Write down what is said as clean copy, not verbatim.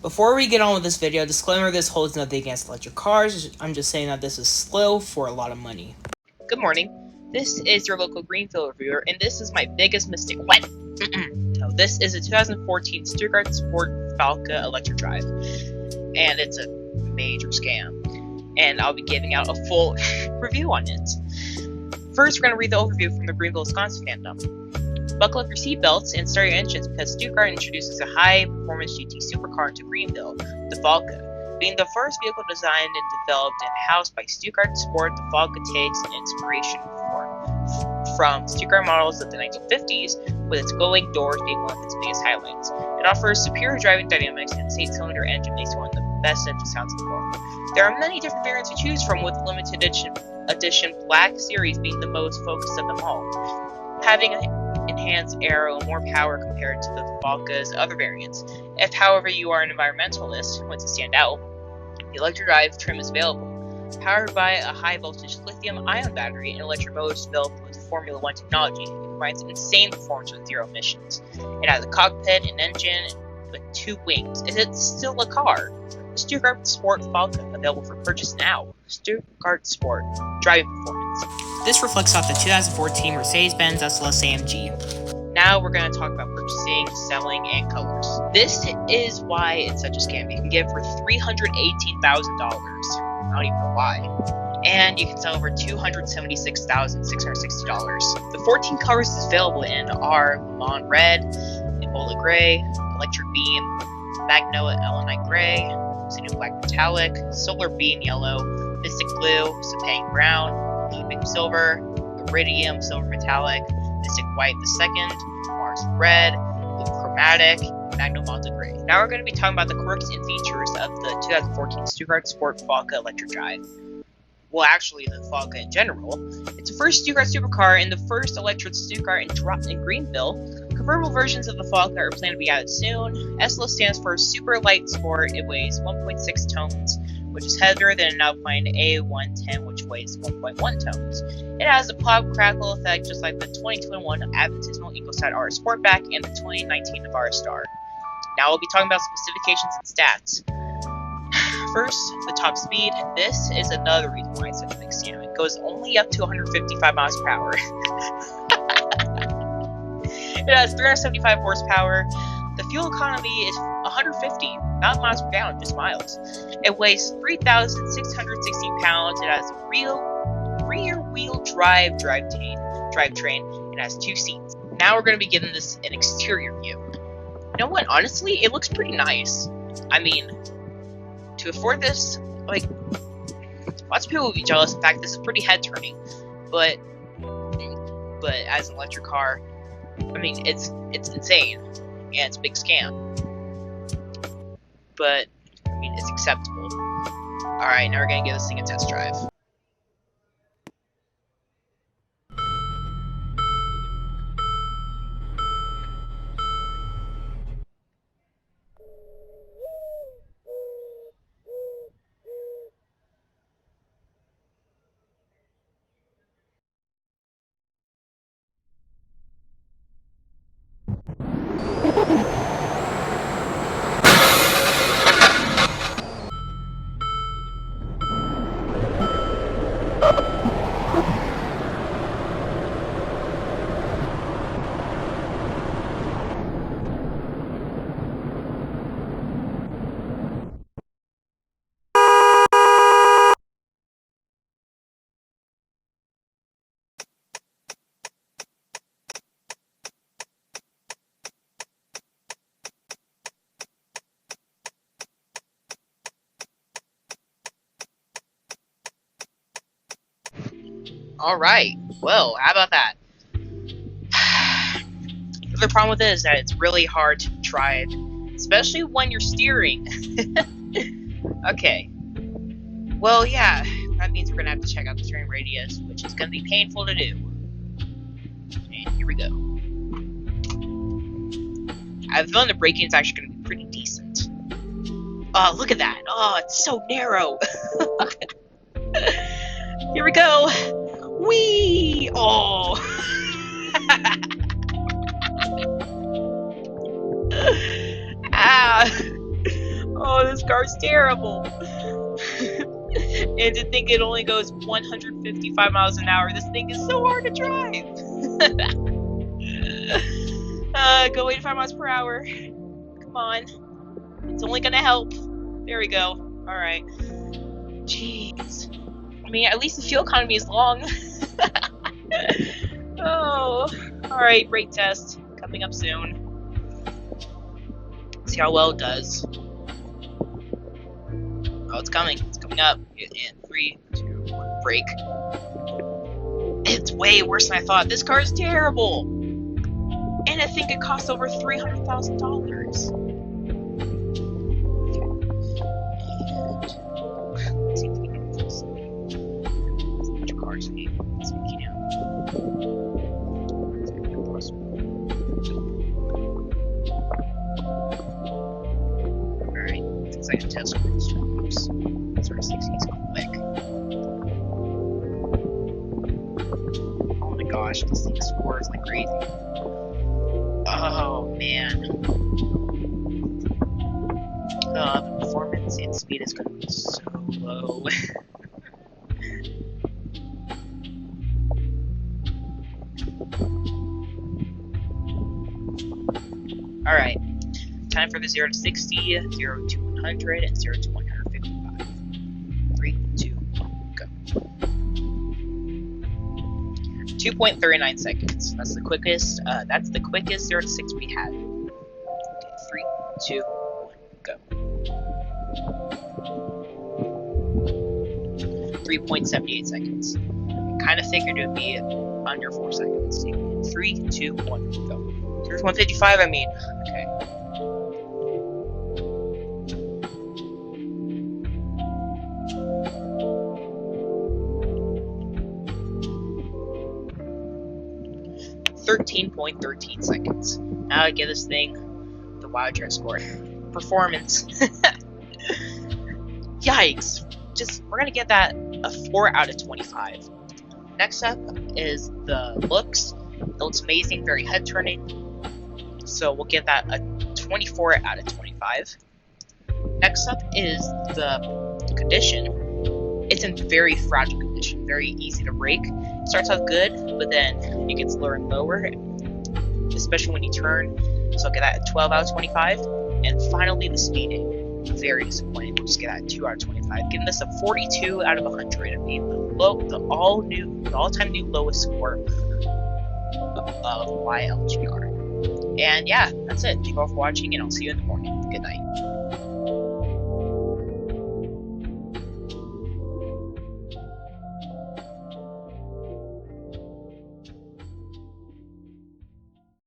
Before we get on with this video, disclaimer, this holds nothing against electric cars. I'm just saying that this is slow for a lot of money. Good morning. This is your local Greenfield reviewer, and this is my biggest mistake. What? No, this is a 2014 Stuttgart-Sport Falke electric drive, and it's a major scam. And I'll be giving out a full review on it. First, we're going to read the overview from the Greenville, Wisconsin fandom. Buckle up your seatbelts and start your engines because Stuttgart introduces a high-performance GT supercar into Greenville, the Falke. Being the first vehicle designed and developed and housed by Stuttgart-Sport, the Falke takes an inspiration from Stuttgart models of the 1950s, with its glowing doors being one of its biggest highlights. It offers superior driving dynamics, and its 8-cylinder engine makes one of the best engine sounds in the world. There are many different variants to choose from, with the limited edition Black Series being the most focused of them all, having an enhanced aero and more power compared to the Falke's other variants. If, however, you are an environmentalist who wants to stand out, the electric drive trim is available. Powered by a high-voltage lithium-ion battery and electric motors developed with Formula One technology, it provides insane performance with zero emissions. It has a cockpit and engine with 2 wings. Is it still a car? The Stuttgart-Sport Falke, available for purchase now. Stuttgart-Sport, driving performance. This reflects off the 2014 Mercedes-Benz SLS AMG. Now we're going to talk about purchasing, selling, and colors. This is why it's such a scam. You can get it for $318,000. I don't even know why. And you can sell over $276,660. The 14 colors it's available in are Lemon Red, Ebola Gray, Electric Beam, Magnolia Elenite Gray, Obsidian Black Metallic, Solar Beam Yellow, Mystic Blue, Sepang Brown, Looping Silver, Iridium Silver Metallic, Mystic White II, Mars Red, Blue Chromatic, Magno Malta Gray. Now we're going to be talking about the quirks and features of the 2014 Stuttgart-Sport Falke electric drive. Well, actually, the Falke in general. It's the first Stuttgart supercar and the first electric Stuttgart in Greenville. Convertible versions of the Falke are planned to be out soon. SLS stands for Super Light Sport. It weighs 1.6 tons, which is heavier than an Alpine A110, which weighs 1.1 tons. It has a pop crackle effect just like the 2021 Aventismo EcoStat RS Sportback and the 2019 Navara Star. Now we'll be talking about specifications and stats. First, the top speed. This is another reason why it's such a big scam. It goes only up to 155 miles per hour. It has 375 horsepower. The fuel economy is 150, not miles per gallon, just miles. It weighs 3,660 pounds. It has a rear-wheel drivetrain. It has 2 seats. Now we're going to be giving this an exterior view. You know what? Honestly, it looks pretty nice. I mean, to afford this, like, lots of people would be jealous. In fact, this is pretty head-turning. But as an electric car, I mean, it's insane. And it's a big scam. But, I mean, it's acceptable. Alright, now we're going to give this thing a test drive. Alright, well, how about that? The other problem with it is that it's really hard to drive, especially when you're steering. Okay. Well, yeah, that means we're gonna have to check out the steering radius, which is gonna be painful to do. And here we go. I have a feeling the braking is actually gonna be pretty decent. Oh, look at that! Oh, it's so narrow! Here we go! Whee! Oh! Ah! Oh, this car's terrible. And to think it only goes 155 miles an hour. This thing is so hard to drive. Go 85 miles per hour. Come on. It's only gonna help. There we go. Alright. Jeez. I mean, at least the fuel economy is long. Oh. Alright, brake test. Coming up soon. See how well it does. Oh, it's coming. It's coming up. In 3, 2, 1, brake. It's way worse than I thought. This car is terrible. And I think it costs over $300,000. Let's see if we can get this. How much cars we need. Speaking out. Alright, since I can test cruise times. Sort of 60s quick. Oh my gosh, this thing scores like crazy. Oh man. The performance and speed is going to be so low. Alright. Time for the 0 to 60, 0 to 100, and 0 to 155. 3, 2, 1, go. 2.39 seconds. That's the quickest. That's the quickest 0 to 60 we had. Okay, 3, 2, 1, go. 3.78 seconds. Kind of figured it would be under 4 seconds. 3, 2, 1, go. Here's 155. I mean, okay. .13 seconds. Now I give this thing the wild drive score. Performance. Yikes. We're gonna get that a 4 out of 25. Next up is the looks. It looks amazing, very head turning. So we'll give that a 24 out of 25. Next up is the condition. It's in very fragile condition, very easy to break. It starts off good, but then it gets lower and lower, especially when you turn. So I'll get that a 12 out of 25. And finally, the speeding. Very disappointing. We'll just get that a 2 out of 25. Giving this a 42 out of 100. I mean, the all-time new lowest score of YLGR. And yeah, that's it. Thank you all for watching, and I'll see you in the morning. Good night.